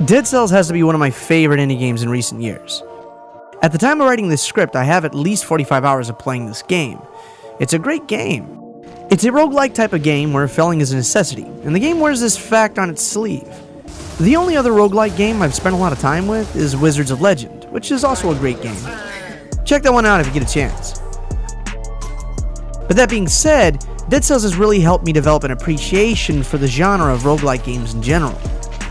Dead Cells has to be one of my favorite indie games in recent years. At the time of writing this script, I have at least 45 hours of playing this game. It's a great game. It's a roguelike type of game where failing is a necessity, and the game wears this fact on its sleeve. The only other roguelike game I've spent a lot of time with is Wizards of Legend, which is also a great game. Check that one out if you get a chance. But that being said, Dead Cells has really helped me develop an appreciation for the genre of roguelike games in general.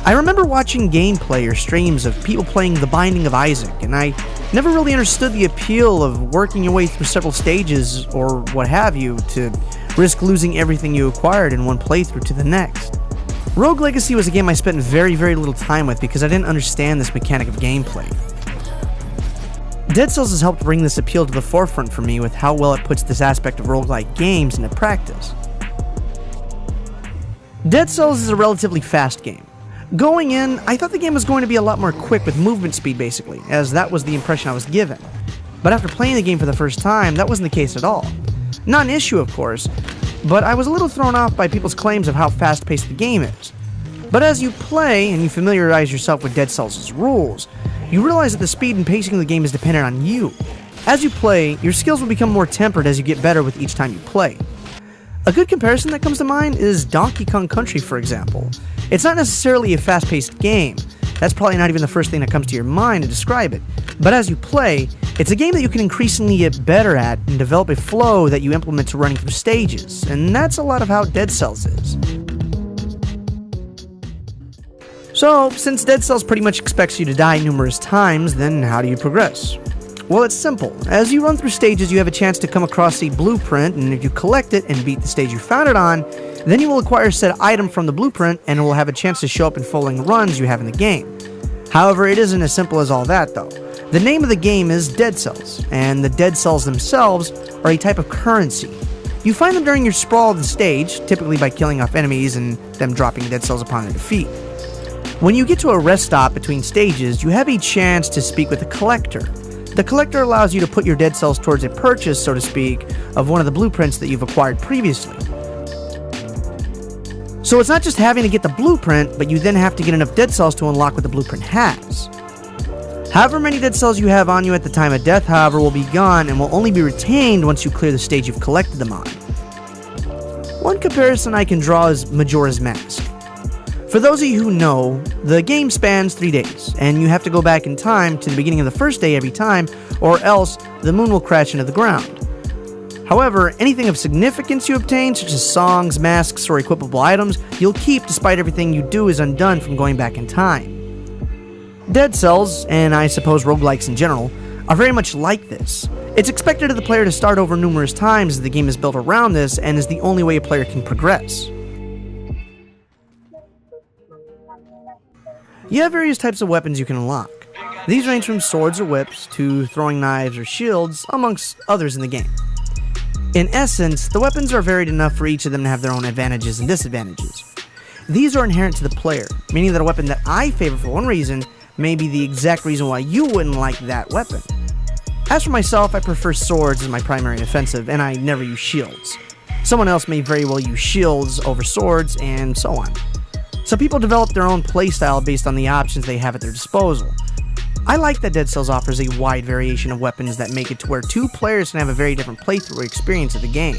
I remember watching gameplay or streams of people playing The Binding of Isaac, and I never really understood the appeal of working your way through several stages, or what have you, to risk losing everything you acquired in one playthrough to the next. Rogue Legacy was a game I spent very little time with because I didn't understand this mechanic of gameplay. Dead Cells has helped bring this appeal to the forefront for me with how well it puts this aspect of roguelike games into practice. Dead Cells is a relatively fast game. Going in, I thought the game was going to be a lot more quick with movement speed basically, as that was the impression I was given. But after playing the game for the first time, that wasn't the case at all. Not an issue, of course, but I was a little thrown off by people's claims of how fast-paced the game is. But as you play and you familiarize yourself with Dead Cells' rules, you realize that the speed and pacing of the game is dependent on you. As you play, your skills will become more tempered as you get better with each time you play. A good comparison that comes to mind is Donkey Kong Country, for example. It's not necessarily a fast-paced game. That's probably not even the first thing that comes to your mind to describe it. But as you play, it's a game that you can increasingly get better at and develop a flow that you implement to running through stages, and that's a lot of how Dead Cells is. So, since Dead Cells pretty much expects you to die numerous times, then how do you progress? Well, it's simple. As you run through stages, you have a chance to come across a blueprint, and if you collect it and beat the stage you found it on, then you will acquire said item from the blueprint, and it will have a chance to show up in following runs you have in the game. However, it isn't as simple as all that, though. The name of the game is Dead Cells, and the Dead Cells themselves are a type of currency. You find them during your sprawl of the stage, typically by killing off enemies and them dropping dead cells upon their defeat. When you get to a rest stop between stages, you have a chance to speak with the collector. The collector allows you to put your dead cells towards a purchase, so to speak, of one of the blueprints that you've acquired previously. So it's not just having to get the blueprint, but you then have to get enough dead cells to unlock what the blueprint has. However many dead cells you have on you at the time of death, however, will be gone and will only be retained once you clear the stage you've collected them on. One comparison I can draw is Majora's Mask. For those of you who know, the game spans 3 days, and you have to go back in time to the beginning of the first day every time, or else the moon will crash into the ground. However, anything of significance you obtain, such as songs, masks, or equipable items, you'll keep despite everything you do is undone from going back in time. Dead Cells, and I suppose roguelikes in general, are very much like this. It's expected of the player to start over numerous times as the game is built around this and is the only way a player can progress. You have various types of weapons you can unlock. These range from swords or whips to throwing knives or shields, amongst others in the game. In essence, the weapons are varied enough for each of them to have their own advantages and disadvantages. These are inherent to the player, meaning that a weapon that I favor for one reason may be the exact reason why you wouldn't like that weapon. As for myself, I prefer swords as my primary offensive, and I never use shields. Someone else may very well use shields over swords, and so on. So people develop their own playstyle based on the options they have at their disposal. I like that Dead Cells offers a wide variation of weapons that make it to where two players can have a very different playthrough experience of the game.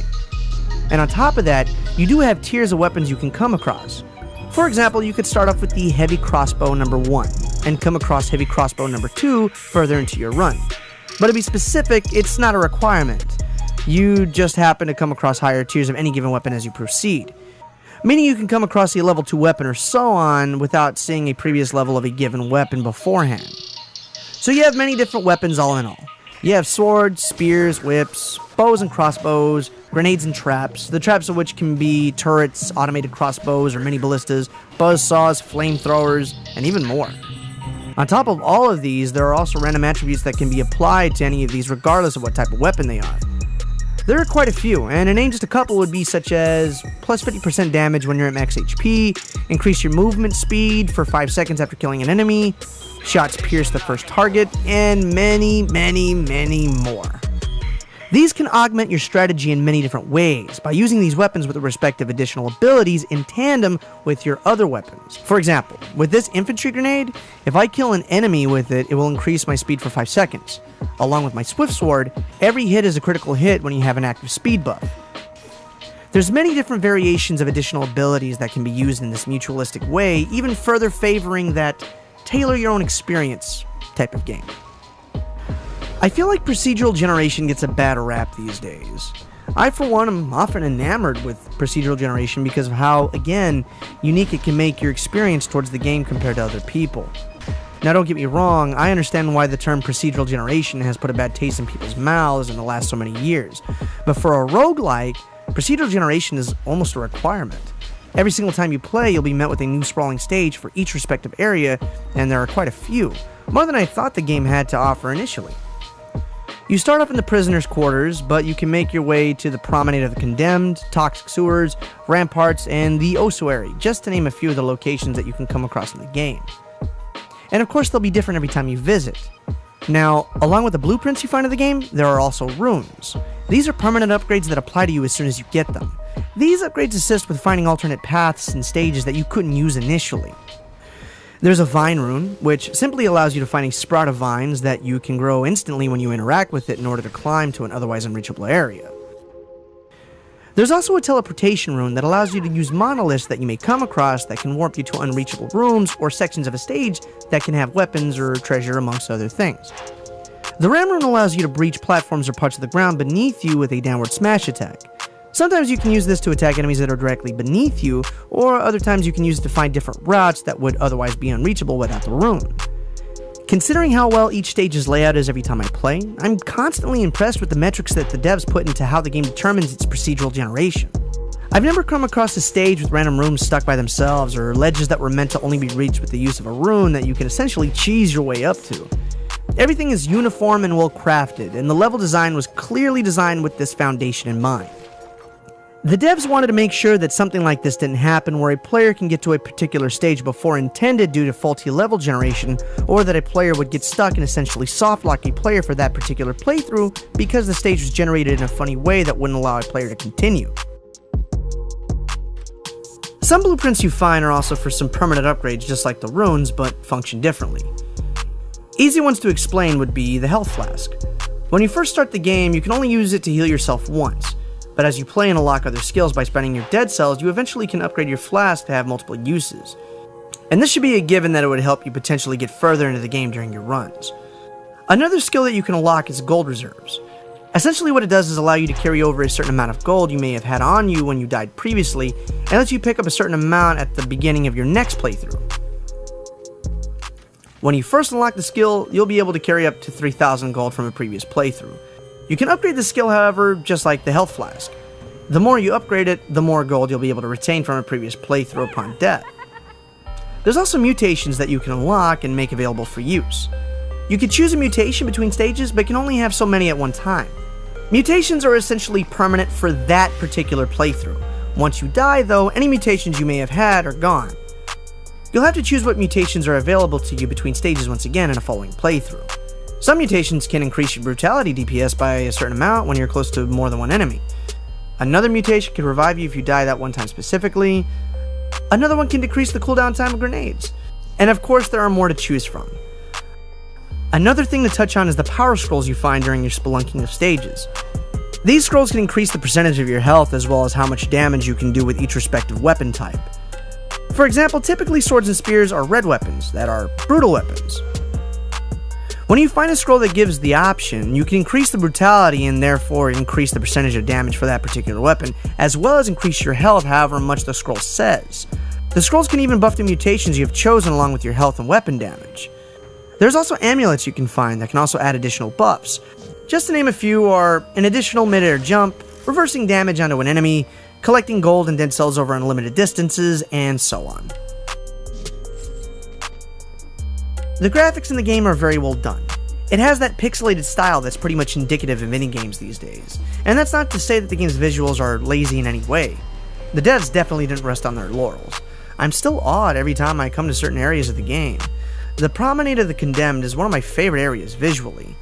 And on top of that, you do have tiers of weapons you can come across. For example, you could start off with the heavy crossbow number 1, and come across heavy crossbow number 2 further into your run. But to be specific, it's not a requirement. You just happen to come across higher tiers of any given weapon as you proceed. Meaning you can come across a level 2 weapon or so on without seeing a previous level of a given weapon beforehand. So you have many different weapons all in all. You have swords, spears, whips, bows and crossbows, grenades and traps, the traps of which can be turrets, automated crossbows or mini ballistas, buzzsaws, flamethrowers, and even more. On top of all of these, there are also random attributes that can be applied to any of these regardless of what type of weapon they are. There are quite a few, and to name just a couple would be such as plus 50% damage when you're at max HP, increase your movement speed for 5 seconds after killing an enemy, shots pierce the first target, and many more. These can augment your strategy in many different ways by using these weapons with the respective additional abilities in tandem with your other weapons. For example, with this infantry grenade, if I kill an enemy with it, it will increase my speed for 5 seconds. Along with my swift sword, every hit is a critical hit when you have an active speed buff. There's many different variations of additional abilities that can be used in this mutualistic way, even further favoring that tailor your own experience type of game. I feel like procedural generation gets a bad rap these days. I, for one, am often enamored with procedural generation because of how, again, unique it can make your experience towards the game compared to other people. Now, don't get me wrong, I understand why the term procedural generation has put a bad taste in people's mouths in the last so many years, but for a roguelike, procedural generation is almost a requirement. Every single time you play, you'll be met with a new sprawling stage for each respective area, and there are quite a few, more than I thought the game had to offer initially. You start off in the prisoners' quarters, but you can make your way to the Promenade of the Condemned, Toxic Sewers, Ramparts, and the Ossuary, just to name a few of the locations that you can come across in the game. And of course, they'll be different every time you visit. Now, along with the blueprints you find in the game, there are also runes. These are permanent upgrades that apply to you as soon as you get them. These upgrades assist with finding alternate paths and stages that you couldn't use initially. There's a vine rune, which simply allows you to find a sprout of vines that you can grow instantly when you interact with it in order to climb to an otherwise unreachable area. There's also a teleportation rune that allows you to use monoliths that you may come across that can warp you to unreachable rooms or sections of a stage that can have weapons or treasure amongst other things. The ram rune allows you to breach platforms or parts of the ground beneath you with a downward smash attack. Sometimes you can use this to attack enemies that are directly beneath you, or other times you can use it to find different routes that would otherwise be unreachable without the rune. Considering how well each stage's layout is every time I play, I'm constantly impressed with the metrics that the devs put into how the game determines its procedural generation. I've never come across a stage with random rooms stuck by themselves, or ledges that were meant to only be reached with the use of a rune that you can essentially cheese your way up to. Everything is uniform and well crafted, and the level design was clearly designed with this foundation in mind. The devs wanted to make sure that something like this didn't happen, where a player can get to a particular stage before intended due to faulty level generation, or that a player would get stuck and essentially softlock a player for that particular playthrough because the stage was generated in a funny way that wouldn't allow a player to continue. Some blueprints you find are also for some permanent upgrades just like the runes, but function differently. Easy ones to explain would be the health flask. When you first start the game, you can only use it to heal yourself once. But as you play and unlock other skills by spending your dead cells, you eventually can upgrade your flask to have multiple uses. And this should be a given that it would help you potentially get further into the game during your runs. Another skill that you can unlock is gold reserves. Essentially what it does is allow you to carry over a certain amount of gold you may have had on you when you died previously, and lets you pick up a certain amount at the beginning of your next playthrough. When you first unlock the skill, you'll be able to carry up to 3,000 gold from a previous playthrough. You can upgrade the skill, however, just like the health flask. The more you upgrade it, the more gold you'll be able to retain from a previous playthrough upon death. There's also mutations that you can unlock and make available for use. You can choose a mutation between stages, but can only have so many at one time. Mutations are essentially permanent for that particular playthrough. Once you die, though, any mutations you may have had are gone. You'll have to choose what mutations are available to you between stages once again in a following playthrough. Some mutations can increase your brutality DPS by a certain amount when you're close to more than one enemy. Another mutation can revive you if you die that one time specifically. Another one can decrease the cooldown time of grenades. And of course, there are more to choose from. Another thing to touch on is the power scrolls you find during your spelunking of stages. These scrolls can increase the percentage of your health as well as how much damage you can do with each respective weapon type. For example, typically swords and spears are red weapons that are brutal weapons. When you find a scroll that gives the option, you can increase the brutality and therefore increase the percentage of damage for that particular weapon, as well as increase your health however much the scroll says. The scrolls can even buff the mutations you have chosen along with your health and weapon damage. There's also amulets you can find that can also add additional buffs. Just to name a few are an additional mid-air jump, reversing damage onto an enemy, collecting gold and dead cells over unlimited distances, and so on. The graphics in the game are very well done. It has that pixelated style that's pretty much indicative of any games these days. And that's not to say that the game's visuals are lazy in any way. The devs definitely didn't rest on their laurels. I'm still awed every time I come to certain areas of the game. The Promenade of the Condemned is one of my favorite areas visually.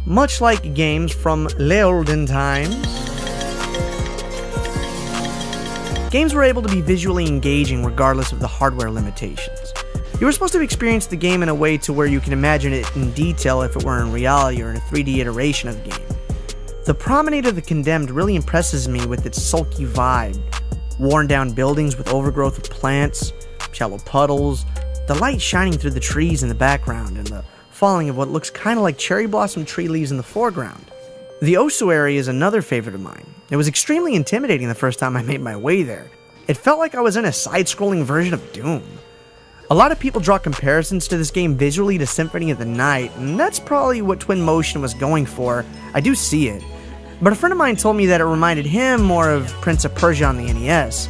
Much like games from the olden times, games were able to be visually engaging regardless of the hardware limitations. You were supposed to experience the game in a way to where you can imagine it in detail if it were in reality or in a 3D iteration of the game. The Promenade of the Condemned really impresses me with its sulky vibe. Worn down buildings with overgrowth of plants, shallow puddles, the light shining through the trees in the background, and the falling of what looks kind of like cherry blossom tree leaves in the foreground. The Osu area is another favorite of mine. It was extremely intimidating the first time I made my way there. It felt like I was in a side-scrolling version of Doom. A lot of people draw comparisons to this game visually to Symphony of the Night, and that's probably what Twinmotion was going for. I do see it. But a friend of mine told me that it reminded him more of Prince of Persia on the NES.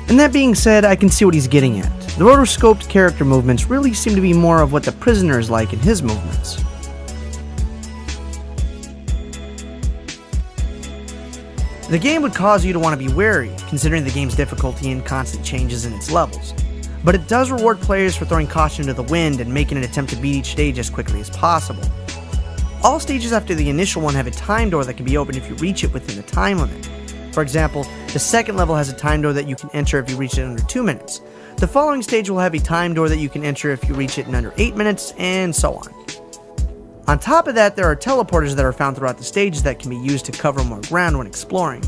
And that being said, I can see what he's getting at. The rotoscoped character movements really seem to be more of what the prisoner is like in his movements. The game would cause you to want to be wary, considering the game's difficulty and constant changes in its levels. But it does reward players for throwing caution to the wind and making an attempt to beat each stage as quickly as possible. All stages after the initial one have a time door that can be opened if you reach it within the time limit. For example, the second level has a time door that you can enter if you reach it in under 2 minutes. The following stage will have a time door that you can enter if you reach it in under 8 minutes, and so on. On top of that, there are teleporters that are found throughout the stages that can be used to cover more ground when exploring.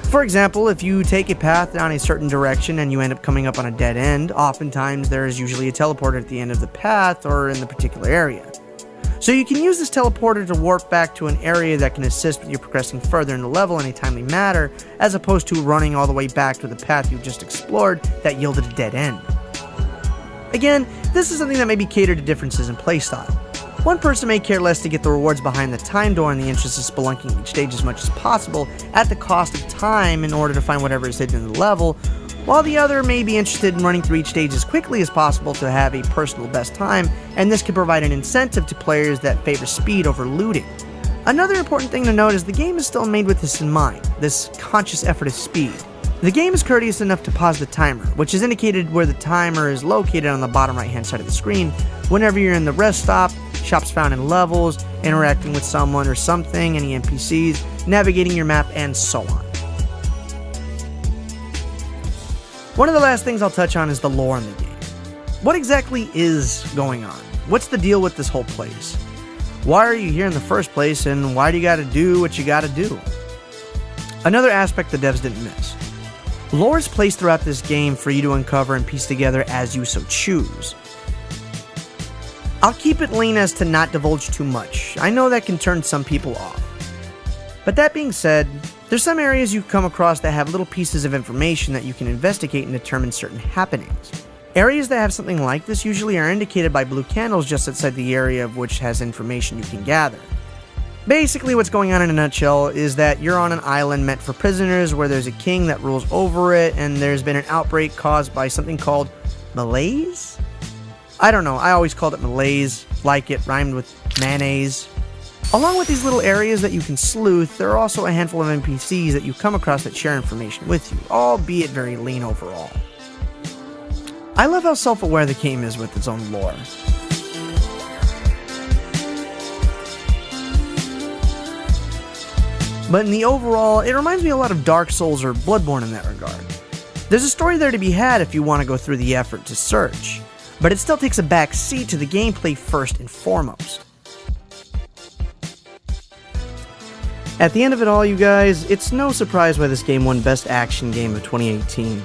For example, if you take a path down a certain direction and you end up coming up on a dead end, oftentimes there is usually a teleporter at the end of the path or in the particular area. So you can use this teleporter to warp back to an area that can assist with you progressing further in the level in a timely manner, as opposed to running all the way back to the path you just explored that yielded a dead end. Again, this is something that may be catered to differences in playstyle. One person may care less to get the rewards behind the time door in the interest of spelunking each stage as much as possible at the cost of time in order to find whatever is hidden in the level, while the other may be interested in running through each stage as quickly as possible to have a personal best time, and this can provide an incentive to players that favor speed over looting. Another important thing to note is the game is still made with this in mind, this conscious effort of speed. The game is courteous enough to pause the timer, which is indicated where the timer is located on the bottom right hand side of the screen, whenever you're in the rest stop, shops found in levels, interacting with someone or something, any NPCs, navigating your map, and so on. One of the last things I'll touch on is the lore in the game. What exactly is going on? What's the deal with this whole place? Why are you here in the first place, and why do you gotta do what you gotta do? Another aspect the devs didn't miss. Lore is placed throughout this game for you to uncover and piece together as you so choose. I'll keep it lean as to not divulge too much. I know that can turn some people off. But that being said, there's some areas you come across that have little pieces of information that you can investigate and determine certain happenings. Areas that have something like this usually are indicated by blue candles just outside the area of which has information you can gather. Basically, what's going on in a nutshell is that you're on an island meant for prisoners where there's a king that rules over it, and there's been an outbreak caused by something called malaise? I don't know, I always called it malaise, like it rhymed with mayonnaise. Along with these little areas that you can sleuth, there are also a handful of NPCs that you come across that share information with you, albeit very lean overall. I love how self-aware the game is with its own lore. But in the overall, it reminds me a lot of Dark Souls or Bloodborne in that regard. There's a story there to be had if you want to go through the effort to search, but it still takes a back seat to the gameplay first and foremost. At the end of it all, you guys, it's no surprise why this game won Best Action Game of 2018.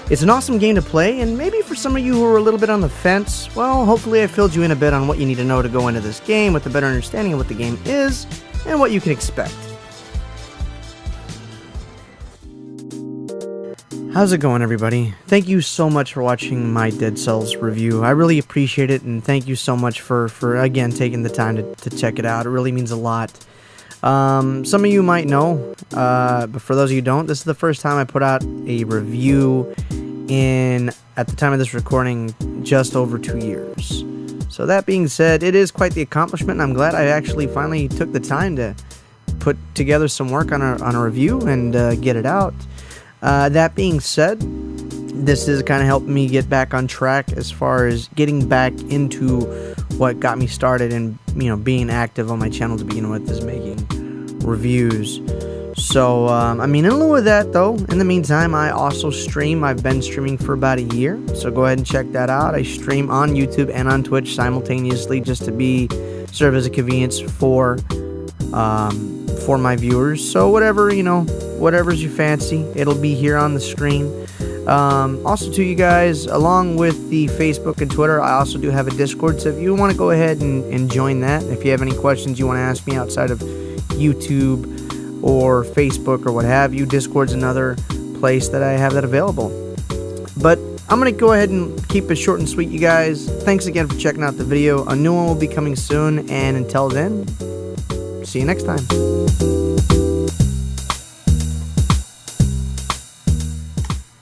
It's an awesome game to play, and maybe for some of you who are a little bit on the fence, well, hopefully I filled you in a bit on what you need to know to go into this game with a better understanding of what the game is and what you can expect. How's it going, everybody? Thank you so much for watching my Dead Cells review. I really appreciate it, and thank you so much for again, taking the time to check it out. It really means a lot. Some of you might know, but for those of you who don't, this is the first time I put out a review in, at the time of this recording, just over 2 years. So that being said, it is quite the accomplishment, and I'm glad I actually finally took the time to put together some work on a review and get it out. That being said, this is kind of helping me get back on track as far as getting back into what got me started and, you know, being active on my channel to begin with is making reviews. So, I mean, in lieu of that, though, in the meantime, I also stream. I've been streaming for about a year, so go ahead and check that out. I stream on YouTube and on Twitch simultaneously, just to serve as a convenience for my viewers. So whatever, you know, whatever's your fancy, it'll be here on the screen. Also, to you guys, along with the Facebook and Twitter, I also do have a Discord, so if you want to go ahead and join that, if you have any questions you want to ask me outside of YouTube or Facebook or what have you, Discord's another place that I have that available. But I'm going to go ahead and keep it short and sweet, you guys. Thanks again for checking out the video. A new one will be coming soon, and until then, see you next time.